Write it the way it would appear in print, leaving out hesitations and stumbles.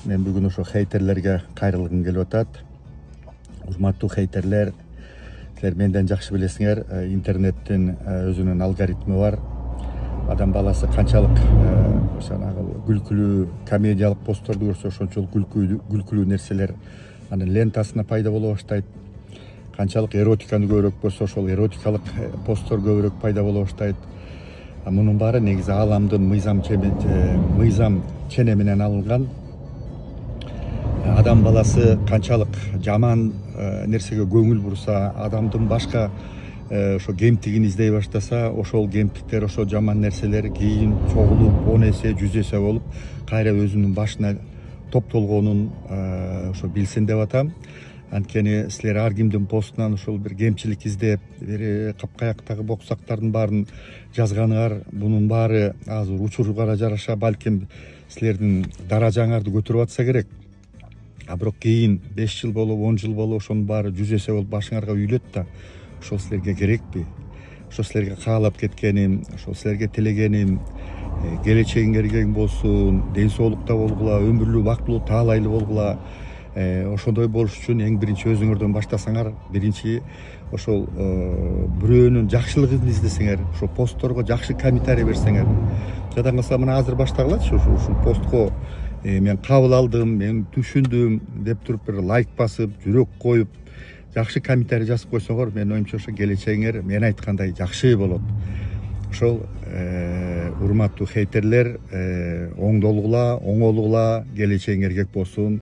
мен бүгүн ошо хейтерлерге кайрылгым келип атат. Урматтуу хейтерлер, силер менден жакшы билесиңер, интернеттин өзүнүн алгоритми бар. Адам баласы канчалык жанагы күлкүлүү, комедиялык постторду көрсө, ошончолук күлкүлүү нерселер анын лентасына пайда боло баштайт. Канчалык эротиканы көбүрөөк көрсө, ошол эротикалык посттор көбүрөөк пайда боло баштайт. Мунун баары негизи ааламдын мыйзам чене менен алынган. Адам баласы канчалык жаман нерсеге көңүл бурса, адамдын башка ошо кемтигин издей баштаса, ошол кемтиктер, ошол жаман нерселер кийин чогулуп 10 эсе, 100 эсе болуп, кайра өзүнүн башына топтолгонун ошо билсин деп атам. Анткени силер ар кимдин постунан ошол бир кемчилик издеп, бир капкаяктагы боксактардын баарын жазганыңар, бунун баары азыр учурга жараша балким силердин даражаңарды көтөрүп атса керек. Бирок кийин 5 жыл болуп, 10 жыл болуп, ошонун баары 100 эсе болуп башыңарга үйлөт да, ошол силерге керекпи? Ошо силерге каалап кеткеним, ошол силерге тилегеним, келечегиңер кең болсун, ден соолукта болгула, өмүрлүү бактылуу таалайлуу болгула. Ошондой болуш үчүн эң биринчи өзүңөрдөн баштасаңар, биринчи ошол бирөөнүн жакшылыгын издесеңер, ошо постторго жакшы комментарий берсеңер. Жадан калса мына азыр баштагылачы, ушул постко мен кабыл алдым, мен түшүндүм деп туруп бир лайк басып, жүрөк коюп, жакшы комментарий жазып койсоңор, менин оюмча ошо келечегиңер мен айткандай жакшы болот. Ошол урматтуу хейтерлер, оңдолгула, оңолгула, келечегиңер кек болсун.